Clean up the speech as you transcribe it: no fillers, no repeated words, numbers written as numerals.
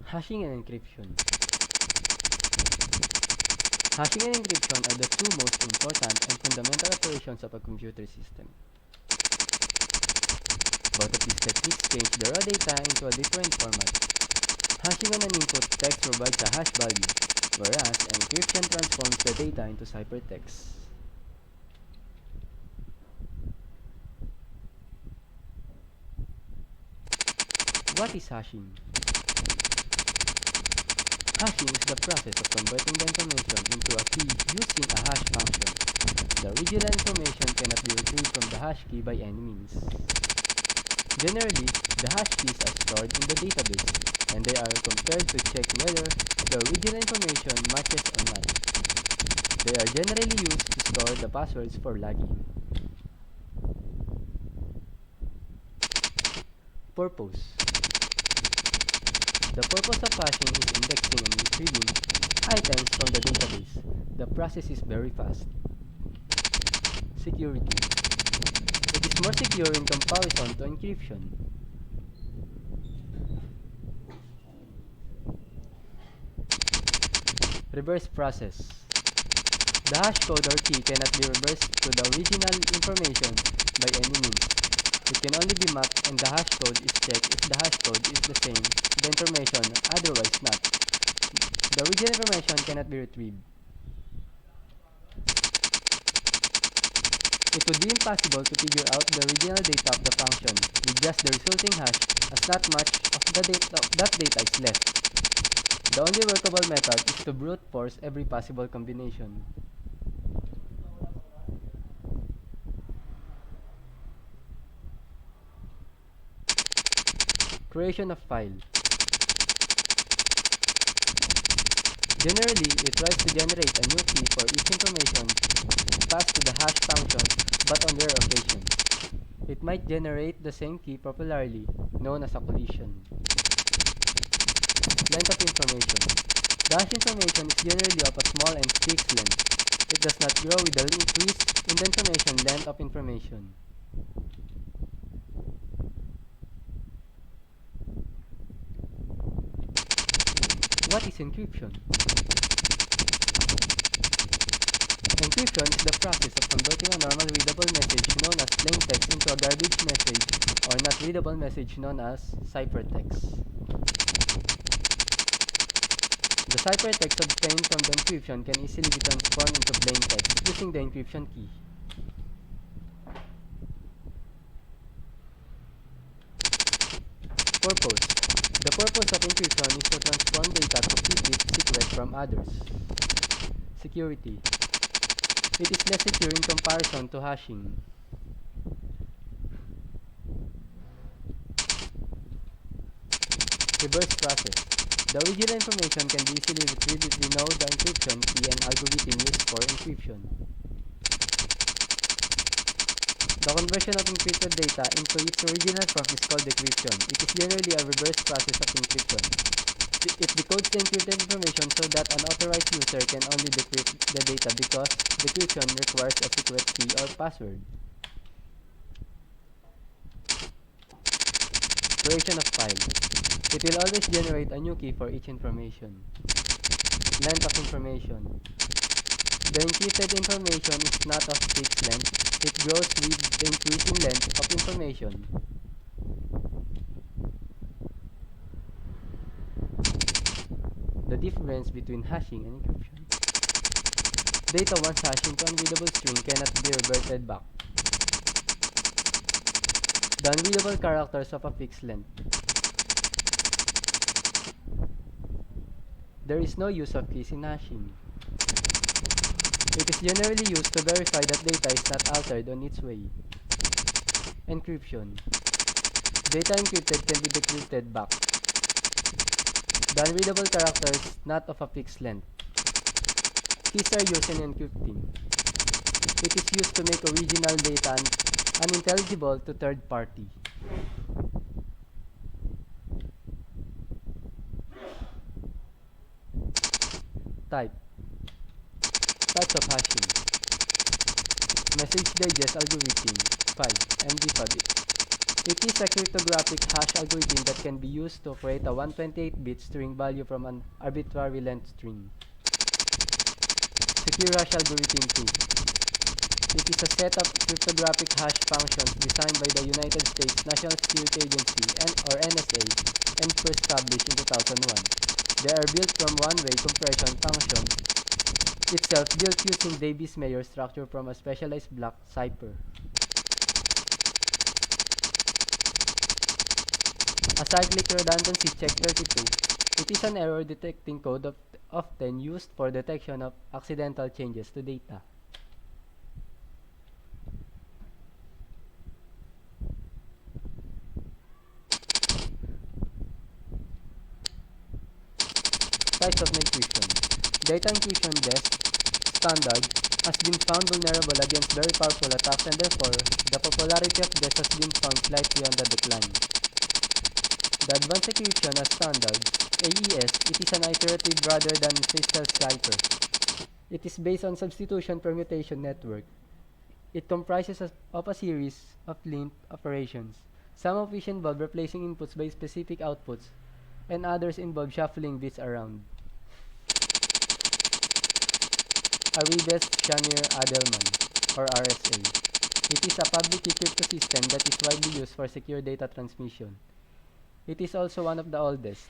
Hashing and encryption. Hashing and encryption are the two most important and fundamental operations of a computer system. Both of these techniques change the raw data into a different format. Hashing on an input text provides a hash value, whereas encryption transforms the data into ciphertext. What is hashing? Hashing is the process of converting the information into a key using a hash function. The original information cannot be retrieved from the hash key by any means. Generally, the hash keys are stored in the database, and they are compared to check whether the original information matches or not. They are generally used to store the passwords for logging. Purpose. The purpose of hashing is indexing and retrieving items from the database. The process is very fast. Security. It is more secure in comparison to encryption. Reverse process. The hash code or key cannot be reversed to the original information by any means. It can only be mapped, and the hash code is checked if the hash code is the same the information, otherwise not. The original information cannot be retrieved. It would be impossible to figure out the original data of the function with just the resulting hash, as not much of that data is left. The only workable method is to brute force every possible combination. Creation of file. Generally, it tries to generate a new key for each information passed to the hash function, but on rare occasions, it might generate the same key popularly known as a collision. Length of information. The hash information is generally of a small and fixed length. It does not grow with the increase in the information length of information. What is encryption? Encryption is the process of converting a normal readable message known as plain text into a garbage message or not readable message known as ciphertext. The ciphertext obtained from the encryption can easily be transformed into plain text using the encryption key. Purpose. The purpose of encryption is to transform data to keep it secret from others. Security. It is less secure in comparison to hashing. Reverse process. The original information can be easily retrieved if we know the encryption key and algorithm used for encryption. The conversion of encrypted data into its original form is called decryption. It is generally a reverse process of encryption. It decodes the encrypted information so that an authorized user can only decrypt the data because decryption requires a secret key or password. Creation of file. It will always generate a new key for each information. Length of information. The encrypted information is not of fixed length. It grows with the increasing length of information. The difference between hashing and encryption. Data once hashed into unreadable string cannot be reverted back. The unreadable characters of a fixed length. There is no use of keys in hashing. It is generally used to verify that data is not altered on its way. Encryption. Data encrypted can be decrypted back. The unreadable characters not of a fixed length. Keys are used in encrypting. It is used to make original data unintelligible to third party. Type. Types of hashing. Message digest algorithm 5 MD5 It is a cryptographic hash algorithm that can be used to create a 128-bit string value from an arbitrary length string. Secure hash algorithm 2. It is a set of cryptographic hash functions designed by the United States National Security Agency or NSA and first established in 2001. They are built from one-way compression function itself built using Davis-Mayer structure from a specialized block cipher. A cyclic redundancy check 32. It is an error detecting code often used for detection of accidental changes to data. Types of encryption. Data encryption DES standard has been found vulnerable against very powerful attacks, and therefore the popularity of DES has been found slightly on the decline. The Advanced Encryption as Standard (AES), it is an iterative rather than physical cipher. It is based on substitution permutation network. It comprises of a series of linked operations, some of which involve replacing inputs by specific outputs, and others involve shuffling bits around. Aribes-Shamir-Adleman, or RSA. It is a public key crypto system that is widely used for secure data transmission. It is also one of the oldest.